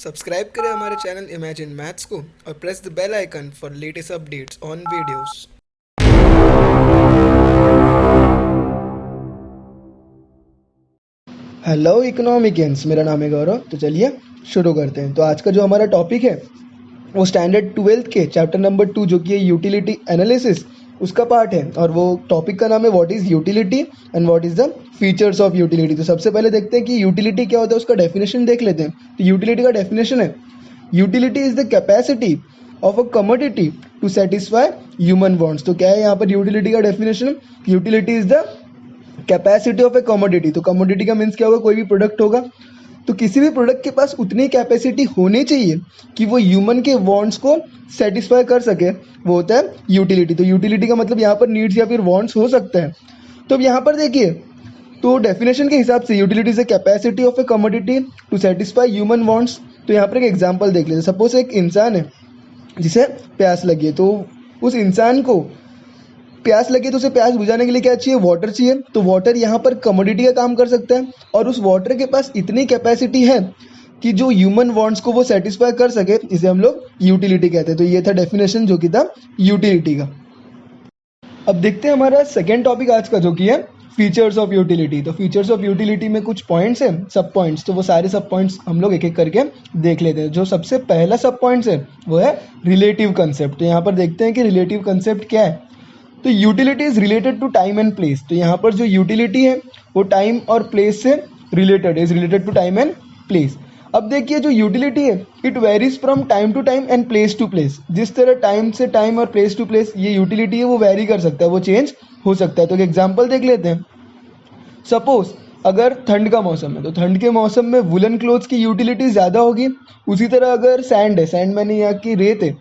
Subscribe करें हमारे channel imagine Maths को और press the bell icon for latest updates on videos. Hello economicians, मेरा नाम है गौरव। तो चलिए शुरू करते हैं। तो आज का जो हमारा टॉपिक है वो स्टैंडर्ड 12th के चैप्टर नंबर 2 जो कि है यूटिलिटी एनालिसिस, उसका पार्ट है। और वो टॉपिक का नाम है what is utility and what is the features of utility. तो सबसे पहले देखते हैं कि यूटिलिटी क्या होता है, उसका डेफिनेशन देख लेते हैं। तो यूटिलिटी का डेफिनेशन है utility is the capacity of a commodity to satisfy human wants. तो क्या है यहाँ पर यूटिलिटी का definition? Utility is the capacity of a commodity. तो कमोडिटी का मीन्स क्या होगा? कोई भी प्रोडक्ट होगा, तो किसी भी प्रोडक्ट के पास उतनी कैपेसिटी होनी चाहिए कि वो ह्यूमन के वांट्स को सेटिस्फाई कर सके, वो होता है यूटिलिटी। तो यूटिलिटी का मतलब यहाँ पर नीड्स या फिर वांट्स हो सकता है। तो अब यहाँ पर देखिए, तो डेफिनेशन के हिसाब से utility is the capacity of a commodity to satisfy human wants. तो यहाँ पर एक एग्जांपल देख लेते हैं। सपोज एक इंसान है जिसे प्यास लगी है, तो उस इंसान को प्यास लगी, तो उसे प्यास बुझाने के लिए क्या चाहिए? वाटर चाहिए। तो वाटर यहाँ पर कमोडिटी का काम कर सकता है, और उस वाटर के पास इतनी कैपेसिटी है कि जो ह्यूमन वांट्स को वो सेटिस्फाई कर सके, इसे हम लोग यूटिलिटी कहते हैं। तो ये था डेफिनेशन जो कि था यूटिलिटी का। अब देखते हैं हमारा सेकेंड टॉपिक आज का, जो कि है फीचर्स ऑफ यूटिलिटी। तो फीचर्स ऑफ यूटिलिटी में कुछ पॉइंट्स हैं, सब पॉइंट्स। तो वो सारे सब पॉइंट्स हम लोग एक एक करके देख लेते हैं। जो सबसे पहला सब पॉइंट्स है वो है रिलेटिव कंसेप्ट। तो यहाँ पर देखते हैं कि रिलेटिव कंसेप्ट क्या है। तो utility is related to time and place. तो यहाँ पर जो यूटिलिटी है वो टाइम और प्लेस से रिलेटेड है, is related to time and place. अब देखिए, जो यूटिलिटी है it varies from time to time and place to place. जिस तरह टाइम से टाइम और प्लेस टू प्लेस ये यूटिलिटी है वो वेरी कर सकता है, वो चेंज हो सकता है। तो एक एग्जांपल देख लेते हैं। सपोज अगर ठंड का मौसम है, तो ठंड के मौसम में वुलन क्लोथ्स की यूटिलिटी ज़्यादा होगी। उसी तरह अगर सैंड है, सैंड मैंने यहाँ की रेत है,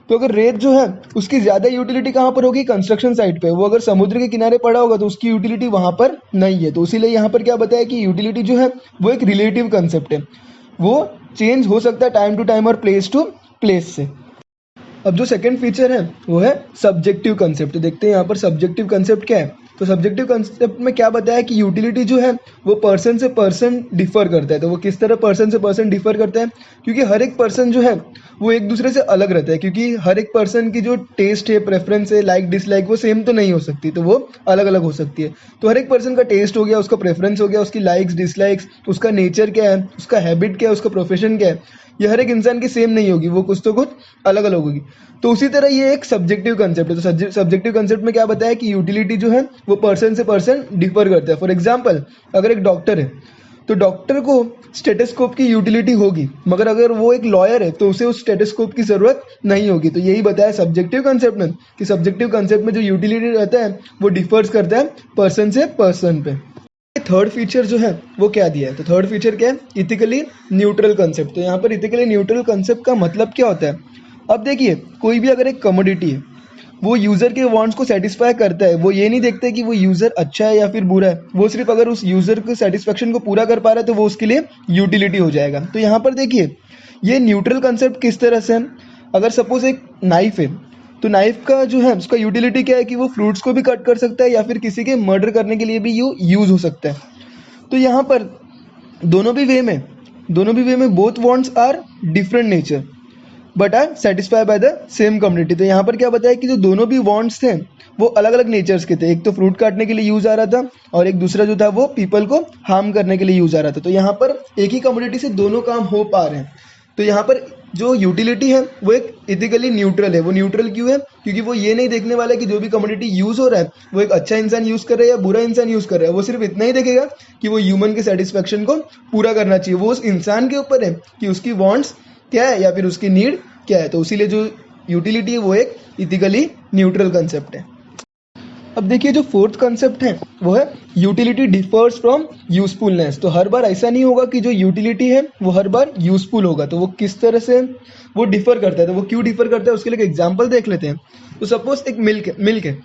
तो अगर रेत जो है उसकी ज़्यादा यूटिलिटी कहाँ पर होगी? कंस्ट्रक्शन साइट पे। वो अगर समुद्र के किनारे पड़ा होगा तो उसकी यूटिलिटी वहाँ पर नहीं है। तो इसीलिए यहाँ पर क्या बताया कि यूटिलिटी जो है वो एक रिलेटिव कंसेप्ट है, वो चेंज हो सकता है टाइम टू टाइम और प्लेस टू प्लेस से। अब जो सेकंड फीचर है वो है सब्जेक्टिव कंसेप्ट। तो देखते हैं यहाँ पर सब्जेक्टिव कंसेप्ट क्या है। तो सब्जेक्टिव कंसेप्ट में क्या बताया कि यूटिलिटी जो है वो पर्सन से पर्सन डिफर करता है। तो वो किस तरह पर्सन से पर्सन डिफर करता है? क्योंकि हर एक पर्सन जो है वो एक दूसरे से अलग रहता है, क्योंकि हर एक पर्सन की जो टेस्ट है, प्रेफरेंस है, लाइक डिसलाइक, वो सेम तो नहीं हो सकती, तो वो अलग अलग हो सकती है। तो हर एक पर्सन का टेस्ट हो गया, उसका प्रेफरेंस हो गया, उसकी लाइक्स डिसलाइक्स, उसका नेचर क्या है, उसका हैबिट क्या है, उसका प्रोफेशन क्या है, ये हर एक इंसान की सेम नहीं होगी, वो कुछ तो कुछ अलग अलग होगी। तो उसी तरह ये एक सब्जेक्टिव कंसेप्ट है। तो सब्जेक्टिव कंसेप्ट में क्या बताया कि यूटिलिटी जो है वो पर्सन से पर्सन डिफर करता है। फॉर एग्जांपल, अगर एक डॉक्टर है तो डॉक्टर को स्टेथोस्कोप की यूटिलिटी होगी, मगर अगर वो एक लॉयर है तो उसे उस स्टेथोस्कोप की जरूरत नहीं होगी। तो यही बताया सब्जेक्टिव कंसेप्ट में कि सब्जेक्टिव कंसेप्ट में जो यूटिलिटी रहता है वो डिफर्स करता है पर्सन से पर्सन पे। थर्ड फीचर जो है वो क्या दिया है? तो थर्ड फीचर क्या है? Ethically neutral concept. तो यहाँ पर इथिकली न्यूट्रल कंसेप्ट का मतलब क्या होता है? अब देखिए, कोई भी अगर एक कमोडिटी है वो यूज़र के वांट्स को सेटिस्फाई करता है, वो ये नहीं देखते कि वो यूज़र अच्छा है या फिर बुरा है, वो सिर्फ अगर उस यूज़र के सेटिस्फेक्शन को पूरा कर पा रहा है तो वो उसके लिए यूटिलिटी हो जाएगा। तो यहाँ पर देखिए, ये न्यूट्रल कंसेप्ट किस तरह से है। अगर सपोज एक नाइफ है, तो नाइफ का जो है उसका यूटिलिटी क्या है कि वो फ्रूट्स को भी कट कर सकता है या फिर किसी के मर्डर करने के लिए भी यूज़ हो सकता है। तो यहाँ पर दोनों भी वे में both wants are different nature but are satisfied by the same community. तो यहाँ पर क्या बताया कि जो दोनों भी वांट्स थे वो अलग अलग नेचर्स के थे। एक तो फ्रूट काटने के लिए यूज आ रहा था और एक दूसरा जो था वो पीपल को हार्म करने के लिए यूज आ रहा था। तो यहाँ पर एक ही कम्युनिटी से दोनों काम हो पा रहे हैं। तो यहाँ पर जो यूटिलिटी है वो एक इथिकली न्यूट्रल है। वो न्यूट्रल क्यों है? क्योंकि वो ये नहीं देखने वाला है कि जो भी कम्युनिटी यूज हो रहा है वो एक अच्छा इंसान यूज कर रहा है या बुरा इंसान यूज कर रहा है। वो सिर्फ इतना ही देखेगा कि वो ह्यूमन के सेटिस्फेक्शन को पूरा करना चाहिए। वो उस इंसान के ऊपर है कि उसकी वांट्स क्या है या फिर उसकी नीड क्या है। तो इसीलिए जो यूटिलिटी है वो एक इथिकली न्यूट्रल कंसेप्ट है। अब देखिए, जो फोर्थ कंसेप्ट है वो है यूटिलिटी डिफर्स फ्रॉम यूजफुलनेस। तो हर बार ऐसा नहीं होगा कि जो यूटिलिटी है वो हर बार यूजफुल होगा। तो वो किस तरह से वो डिफर करता है, तो वो क्यों डिफर करता है उसके लिए एक एग्जांपल देख लेते हैं। तो सपोज एक मिल्क है,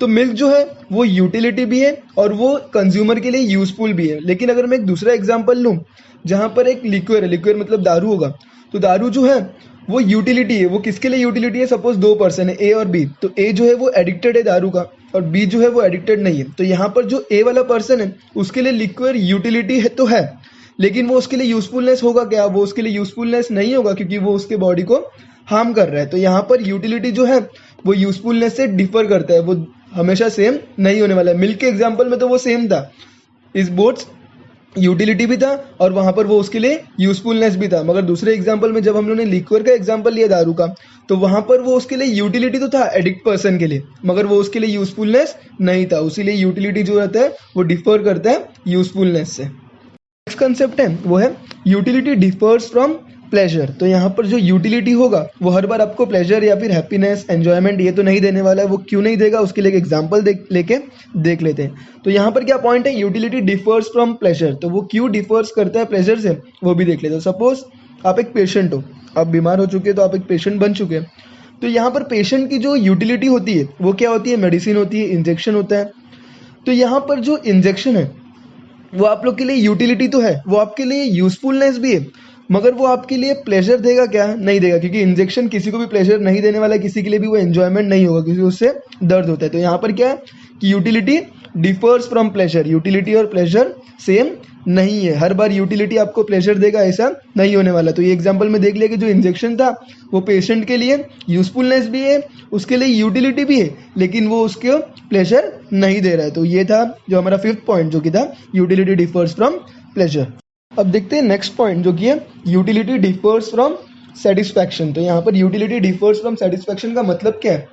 तो मिल्क जो है वो यूटिलिटी भी है और वो कंज्यूमर के लिए यूजफुल भी है। लेकिन अगर मैं एक दूसरा एग्जांपल लूँ जहाँ पर एक लिक्विड है, लिक्विड मतलब दारू होगा, तो दारू जो है वो यूटिलिटी है। वो किसके लिए यूटिलिटी है? सपोज दो पर्सन है, ए और बी, तो ए जो है वो एडिक्टेड है दारू का और बी जो है वो एडिक्टेड नहीं है। तो यहाँ पर जो ए वाला पर्सन है उसके लिए लिक्विड यूटिलिटी है तो है, लेकिन वो उसके लिए यूजफुलनेस होगा क्या? वो उसके लिए यूजफुलनेस नहीं होगा, क्योंकि वो उसके बॉडी को हार्म कर रहा है। तो यहाँ पर यूटिलिटी जो है वो यूजफुलनेस से डिफर करता है, वो हमेशा सेम नहीं होने वाला है। मिल्क के एग्जाम्पल में तो वो सेम था, इस बोट्स यूटिलिटी भी था और वहां पर वो उसके लिए यूजफुलनेस भी था। मगर दूसरे एग्जांपल में जब हम लोगों ने लिक्विड का एग्जांपल लिया दारू का, तो वहां पर वो उसके लिए यूटिलिटी तो था एडिक्ट पर्सन के लिए, मगर वो उसके लिए यूजफुलनेस नहीं था। उसीलिए यूटिलिटी जो रहता है वो डिफर करता है यूजफुलनेस से। नेक्स्ट कंसेप्ट है वो है यूटिलिटी डिफर्स फ्रॉम प्लेजर। तो यहाँ पर जो यूटिलिटी होगा वो हर बार आपको प्लेजर या फिर हैप्पीनेस, एंजॉयमेंट ये तो नहीं देने वाला है। वो क्यों नहीं देगा, उसके लिए एक एग्जांपल लेके देख लेते हैं। तो यहाँ पर क्या पॉइंट है, यूटिलिटी डिफर्स फ्रॉम प्लेजर। तो वो क्यों डिफर्स करता है प्लेजर से, वो भी देख लेते हैं। सपोज आप एक पेशेंट हो, आप बीमार हो चुके हैं, तो आप एक पेशेंट बन चुके हैं। तो यहाँ पर पेशेंट की जो यूटिलिटी होती है वो क्या होती है, मेडिसिन होती है, इंजेक्शन होता है। तो यहाँ पर जो इंजेक्शन है वो आप लोग के लिए यूटिलिटी तो है, वो आपके लिए यूजफुलनेस भी है, मगर वो आपके लिए प्लेजर देगा क्या, नहीं देगा। क्योंकि इंजेक्शन किसी को भी प्लेजर नहीं देने वाला है, किसी के लिए भी वो एंजॉयमेंट नहीं होगा, क्योंकि उससे दर्द होता है। तो यहाँ पर क्या है कि utility differs from pleasure, utility और प्लेजर सेम नहीं है। हर बार यूटिलिटी आपको प्लेजर देगा ऐसा नहीं होने वाला। तो ये एग्जांपल में देख लिया कि जो इंजेक्शन था वो पेशेंट के लिए यूजफुलनेस भी है, उसके लिए यूटिलिटी भी है, लेकिन वो उसको प्लेजर नहीं दे रहा है। तो ये था जो हमारा फिफ्थ पॉइंट, जो कि था यूटिलिटी डिफर्स फ्रॉम प्लेजर। अब देखते हैं नेक्स्ट पॉइंट, जो कि है यूटिलिटी डिफर्स फ्रॉम सेटिस्फैक्शन। तो यहाँ पर यूटिलिटी डिफर्स फ्रॉम सेटिस्फैक्शन का मतलब क्या है?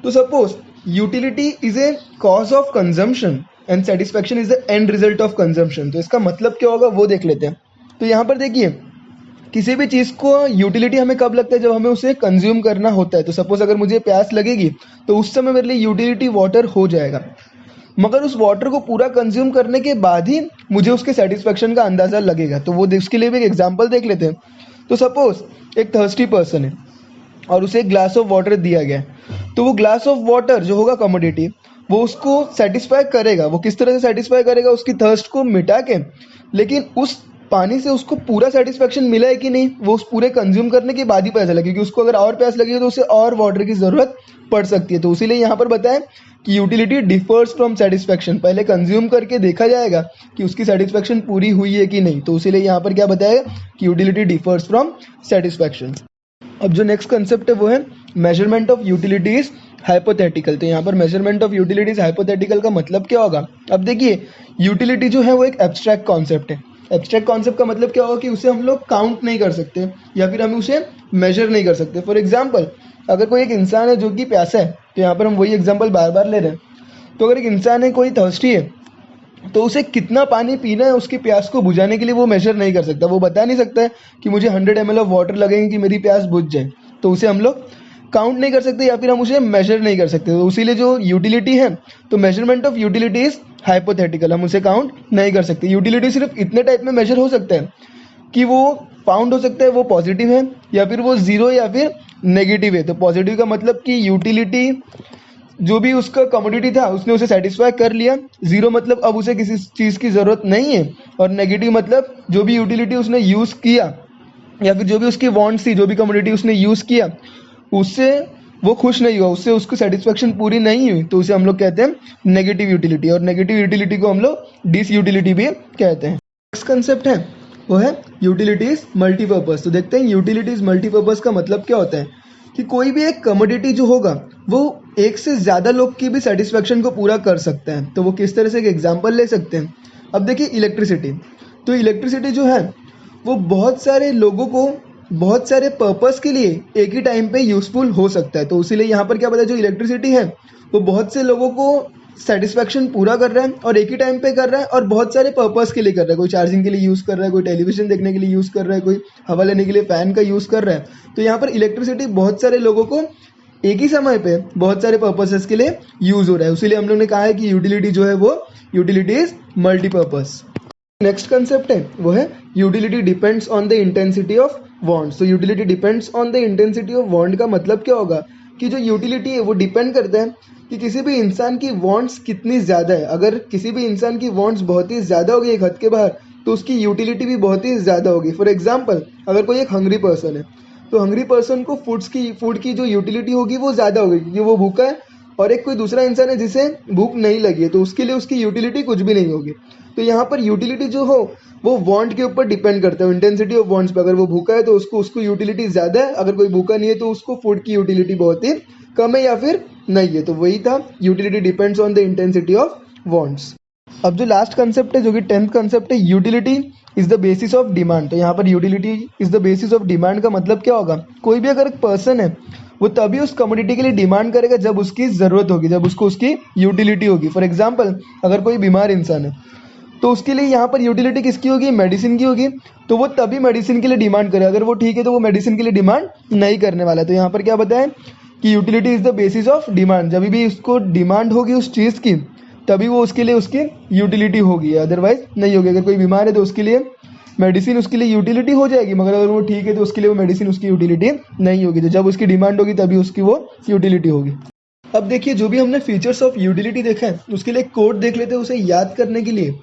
तो suppose utility is a cause of consumption and satisfaction is the end result of consumption. तो इसका मतलब क्या होगा वो देख लेते हैं। तो यहाँ पर देखिए, किसी भी चीज़ को यूटिलिटी हमें कब लगता है, जब हमें उसे कंज्यूम करना होता है। तो सपोज अगर मुझे प्यास लगेगी तो उस समय मेरे लिए यूटिलिटी वाटर हो जाएगा, मगर उस वाटर को पूरा कंज्यूम करने के बाद ही मुझे उसके सेटिस्फैक्शन का अंदाज़ा लगेगा। तो वो उसके लिए भी एक एग्जाम्पल देख लेते हैं। तो सपोज एक थर्स्टी पर्सन है और उसे एक ग्लास ऑफ वाटर दिया गया है, तो वो ग्लास ऑफ वाटर जो होगा कमोडिटी, वो उसको सेटिस्फाई करेगा। वो किस तरह से सेटिस्फाई करेगा, उसकी थर्स्ट को मिटा के। लेकिन उस पानी से उसको पूरा सेटिस्फेक्शन मिला है कि नहीं, वो उस पूरे कंज्यूम करने के बाद ही पता चला, क्योंकि उसको अगर और प्यास लगेगी तो उसे और वाटर की ज़रूरत पड़ सकती है। तो इसीलिए यहाँ पर बताएं कि यूटिलिटी डिफर्स फ्रॉम सेटिस्फेक्शन। पहले कंज्यूम करके देखा जाएगा कि उसकी सेटिस्फेक्शन पूरी हुई है कि नहीं। तो इसीलिए यहाँ पर क्या बताया कि यूटिलिटी डिफर्स फ्रॉम सेटिस्फेक्शन। अब जो नेक्स्ट कंसेप्ट है वो है मेजरमेंट ऑफ यूटिलिटीज हाइपोथेटिकल। तो यहाँ पर मेजरमेंट ऑफ यूटिलिटीज हाइपोथेटिकल का मतलब क्या होगा? अब देखिए, यूटिलिटी जो है वो एक एब्स्ट्रैक्ट कॉन्सेप्ट है। एब्स्ट्रैक्ट कॉन्सेप्ट का मतलब क्या होगा कि उसे हम लोग काउंट नहीं कर सकते या फिर हम उसे मेजर नहीं कर सकते। फॉर एग्जाम्पल, अगर कोई एक इंसान है जो कि प्यासा है, तो यहाँ पर हम वही एग्जाम्पल बार बार ले रहे हैं। तो अगर एक इंसान है, कोई थर्स्टी है, तो उसे कितना पानी पीना है उसकी प्यास को बुझाने के लिए वो मेजर नहीं कर सकता। वो बता नहीं सकता है कि मुझे 100 ml ऑफ वाटर लगेंगे कि मेरी प्यास बुझ जाए। तो उसे हम लोग काउंट नहीं कर सकते या फिर हम उसे मेजर नहीं कर सकते। तो इसीलिए जो यूटिलिटी है, तो measurement of utility is hypothetical, हम उसे काउंट नहीं कर सकते। यूटिलिटी सिर्फ इतने टाइप में मेजर हो सकता है कि वो फाउंड हो सकता है वो पॉजिटिव है या फिर वो जीरो या फिर नेगेटिव है। तो पॉजिटिव का मतलब कि यूटिलिटी जो भी उसका कमोडिटी था उसने उसे सेटिस्फाई कर लिया, जीरो मतलब अब उसे किसी चीज़ की ज़रूरत नहीं है, और नेगेटिव मतलब जो भी यूटिलिटी उसने यूज़ किया या फिर जो भी उसकी वांट्स थी, जो भी कमोडिटी उसने यूज़ किया, उससे वो खुश नहीं हुआ, उससे उसको सेटिस्फेक्शन पूरी नहीं हुई, तो उसे हम लोग कहते हैं नेगेटिव यूटिलिटी। और नेगेटिव यूटिलिटी को हम लोग डिस यूटिलिटी भी कहते हैं। नेक्स्ट कंसेप्ट है वो है यूटिलिटीज मल्टीपर्पज़। तो देखते हैं यूटिलिटीज मल्टीपर्पज़ का मतलब क्या होता है कि कोई भी एक कमोडिटी जो होगा वो एक से ज़्यादा लोग की भी सेटिस्फेक्शन को पूरा कर सकता है। तो वो किस तरह से एक एग्जांपल ले सकते हैं। अब देखिए इलेक्ट्रिसिटी, तो इलेक्ट्रिसिटी जो है वो बहुत सारे लोगों को बहुत सारे पर्पस के लिए एक ही टाइम पे यूज़फुल हो सकता है। तो इसीलिए यहाँ पर क्या पता है, जो इलेक्ट्रिसिटी है वो बहुत से लोगों को सेटिस्फेक्शन पूरा कर रहा है और एक ही टाइम पे कर रहा है और बहुत सारे पर्पस के लिए कर रहा है। कोई चार्जिंग के लिए यूज़ कर रहा है, कोई टेलीविजन देखने के लिए यूज़ कर रहा है, कोई हवा लेने के लिए फ़ैन का यूज़ कर रहा है। तो यहाँ पर इलेक्ट्रिसिटी बहुत सारे लोगों को एक ही समय पे बहुत सारे पर्पसेस के लिए यूज़ हो रहा है। इसीलिए हम लोग ने कहा है कि यूटिलिटी जो है वो utility is multipurpose. Next concept है वो है utility depends on the intensity of wants. तो utility depends on the intensity of want का मतलब क्या होगा कि जो यूटिलिटी है वो डिपेंड करता है कि किसी भी इंसान की वांट्स कितनी ज़्यादा है। अगर किसी भी इंसान की वांट्स बहुत ही ज़्यादा होगी एक हद के बाहर, तो उसकी यूटिलिटी भी बहुत ही ज़्यादा होगी। फॉर एग्जाम्पल, अगर कोई एक हंग्री पर्सन है, तो हंग्री पर्सन को फूड की जो यूटिलिटी होगी वो ज़्यादा होगी क्योंकि वो भूखा है, और एक कोई दूसरा इंसान है जिसे भूख नहीं लगी है, तो उसके लिए उसकी यूटिलिटी कुछ भी नहीं होगी। तो यहाँ पर यूटिलिटी जो हो वो वांट के ऊपर डिपेंड करता है, इंटेंसिटी ऑफ वांट्स पे। अगर वो भूखा है तो उसको यूटिलिटी ज़्यादा है, अगर कोई भूखा नहीं है तो उसको फूड की यूटिलिटी बहुत ही कम है या फिर नहीं है। तो वही था, utility depends on the intensity of wants. अब जो लास्ट कंसेप्ट है, जो कि 10th कंसेप्ट है, utility is the basis of demand. तो यहाँ पर utility is the basis of demand का मतलब क्या होगा, कोई भी अगर एक पर्सन है वो तभी उस कमोडिटी के लिए डिमांड करेगा जब उसकी ज़रूरत होगी, जब उसको उसकी यूटिलिटी होगी। फॉर एग्जाम्पल, अगर कोई बीमार इंसान है तो उसके लिए यहाँ पर यूटिलिटी किसकी होगी, मेडिसिन की होगी। तो वो तभी मेडिसिन के लिए डिमांड करे, अगर वो ठीक है तो वो मेडिसिन के लिए डिमांड नहीं करने वाला है। तो यहाँ पर क्या बताएं कि utility is the basis of demand. जब भी उसको डिमांड होगी उस चीज़ की तभी वो उसके लिए उसकी यूटिलिटी होगी, अदरवाइज नहीं होगी। अगर कोई बीमार है तो उसके लिए मेडिसिन उसके लिए यूटिलिटी हो जाएगी, मगर अगर वो ठीक है तो उसके लिए वो मेडिसिन उसकी यूटिलिटी नहीं होगी। तो जब उसकी डिमांड होगी तभी उसकी वो यूटिलिटी होगी। अब देखिए, जो भी हमने फीचर्स ऑफ यूटिलिटी देखा है उसके लिए कोड देख लेते हैं उसे याद करने के लिए।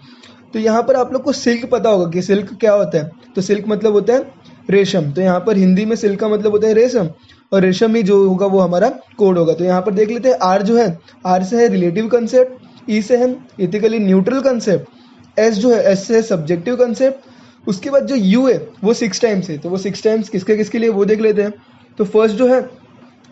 तो यहाँ पर आप लोग को सिल्क पता होगा कि सिल्क क्या होता है। तो सिल्क मतलब होता है रेशम। तो यहाँ पर हिंदी में सिल्क का मतलब होता है रेशम, और रेशम ही जो होगा वो हमारा कोड होगा। तो यहाँ पर देख लेते हैं, आर जो है, आर से है रिलेटिव कंसेप्ट, ई से है एथिकली न्यूट्रल कंसेप्ट, एस जो है, एस से है सब्जेक्टिव कंसेप्ट। उसके बाद जो यू है वो 6 टाइम्स है। तो वो 6 टाइम्स किसके किसके लिए वो देख लेते हैं। तो फर्स्ट जो है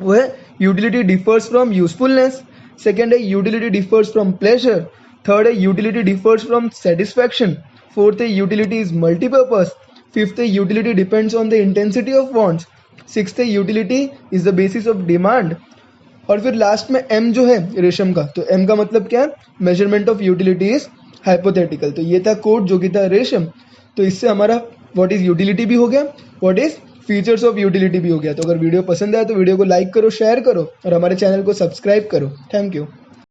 वो है utility differs from usefulness, second है utility differs from pleasure, third है utility differs from satisfaction, fourth है यूटिलिटी इज मल्टीपर्पज, फिफ्थ है utility depends on the intensity of wants, sixth है utility is the basis of demand, और फिर last में M जो है रेशम का। तो एम का मतलब क्या है, measurement of utility is hypothetical. तो ये था कोड जो कि था रेशम। तो इससे हमारा व्हाट इज यूटिलिटी भी हो गया, what is features of utility भी हो गया। तो अगर वीडियो पसंद आया तो वीडियो को लाइक करो, शेयर करो और हमारे चैनल को सब्सक्राइब करो। Thank you.